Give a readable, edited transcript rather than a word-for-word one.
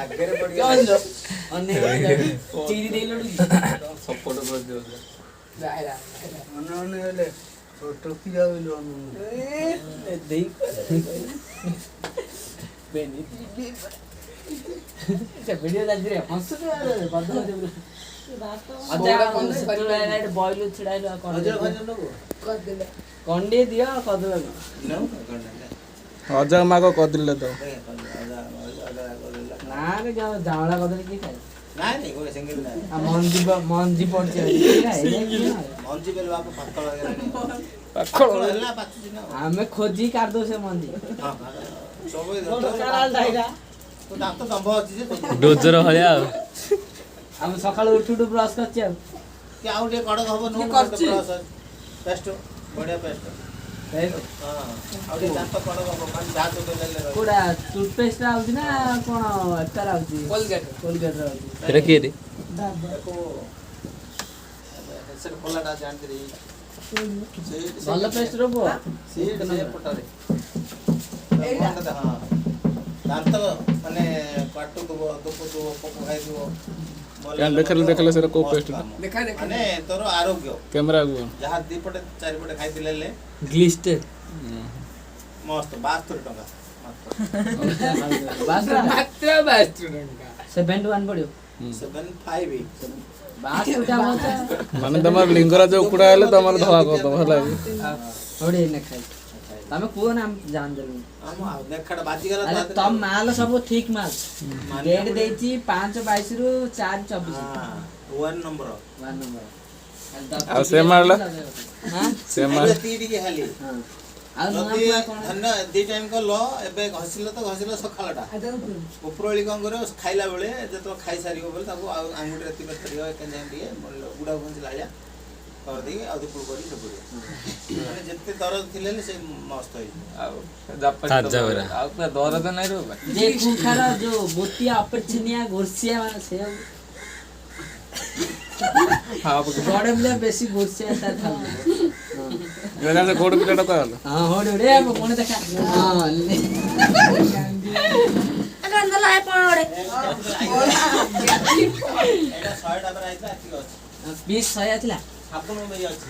ଆଗରେ ପଡିଗଲା ଚିରି ଦେଇଲୁ ସପୋର୍ଟ କରିଦିଅ ଅନେ ହେଲେ ଟୋକି ଯାଉଲୁ ଦେଇ ବେନି ସେ ଭିଡିଓ ଚାଲିଛି ହସୁଛୁ ବନ୍ଧ ବଇଲୁ ଛିଡାଇଲୁ କଣ୍ଡି ଦିଅ କଦଳୀ ଅଜା ମାଗ କରିଦେଲେ ତ ନା ରେ ଜାଉଁଳା କଦଳୀ କିଏ ଖାଏ ନାଇଁ ଗୋଟେ ସିଙ୍ଗଲ ନାଇଁ ମଞ୍ଜି ପଡିଛି ମଞ୍ଜି ବେଲ ବାପ ପାକଳ ହେଇଗଲାଣି ପାଖଳ ହେଲା ପାଚୁଛି ନା ଆମେ ଖୋଜି କାଢିଦଉ ସେ ମଞ୍ଜି ସବୁ ତ ଦାନ୍ତ ଦମ୍ଭ ଅଛି ଯେ ଡୋଜର ଭଳିଆ ଆଉ ଆମେ ସକାଳୁ ଉଠୁ ଉଠୁ ବ୍ରଶ କରିଛି ଆଉ କି ଆଉ ଟିକେ କଡ଼କ ହବ ନୁହଁ ପେଷ୍ଟ ବଢିଆ ପେଷ୍ଟ ହଁ ଆଉ ଟିକେ ଦାନ୍ତ କଡ଼କ ହବ ମାନେ ଯାହା ଚୋବେଇଲେ କୋଉଟା ଟୁଥପେଷ୍ଟ ଆଉଛି ନା କଣ ଏଟାର ଆଉଛି କୋଲଗେଟ ର ଆଉଛି ଏଟା କିଏ ରେ ସେଟା ଖୋଲାଟା ଜାଣିଥିଲି ଭଲ ପେଷ୍ଟ ର ପୁଅ ସେ ପଟରେ ହଁ ଦାନ୍ତ ମାନେ କାଟୁଥିବ ଦୁଖୁଥିବ ପୋକ ଖାଇଥିବ ଦେଖିଲେ ସେଟା କୋଉ ପେଷ୍ଟ ମାନେ ତୋର ଆରୋଗ୍ୟ କ୍ୟାମେରା କୁ ଯାହା ଦିପଟେ ଚାରିପଟେ ଖାଇଥିଲେ ହେଲେ ଗ୍ଲିଷ୍ଟ ମସ୍ତ 72 ଟଙ୍କା ମାତ୍ର 71 ପଡିବ 75 ମାନେ ତମର ଲିଙ୍ଗରାଜ ଉକୁଡା ହେଲେ ତମର ଧଳା କରିଦବ ହେଲା ତମେ କୁହ ନା ଜାଣ ଦେଲୁ ତମ ମାଲ ସବୁ ଠିକ ମାଲ ଡେଟ୍ ଦେଇଛି 5/22 ରୁ 4/24 ନମ୍ବର ଆଉ ସେ ମାରଲା ସେ ମାର ଟିକେ ଖାଲି ଆଉ ଦି ଟାଇମ କଲ ଏବେ ଘଷିଲ ତ ଘଷିଲ ସକାଳଟା ଉପରଓଳି କଣ କରିବ ଖାଇଲା ବେଳେ ଯେତେବେଳେ ଖାଇସାରିବ ବୋଲେ ତାକୁ ଆଉ ଆଙ୍ଗୁଠିରେ ତିକ ଛାଡ଼ିବ ଟିକେ ଗୁଡା ଘଷିଲା ଭଳିଆ କରିଦେଇକି ଆଉ ପୁଳ କରି ପଡ଼ିବ ମାନେ ଯେତେ ଦରଦ ଥିଲେ ସେ ମସ୍ତ ହେଇଯିବ ଆଉ ପୁରା ଦରଦ ନାଇଁ ରେ ବାବା ଯେ କୁଖାର ଯୋ ମୋତିଆ ଅପରଛନିଆ ଗୋରସିଆ ମାନେ ସେ ବଡ ପିଲା ବେଶୀ ଗୋରସିଆ ତା ଥାଉ ଏଟା ସେ କୋଡ଼ ପିଲାଟା ତ ହେଲା ହଁ ହୋଡ ରେ କୋଣ ଦେଖା ହଁ ଏଟା 100 ଟା ପରେ ଆଇଥିଲା ପିସ୍ 100 ଥିଲା ଆପଣ ଅଛି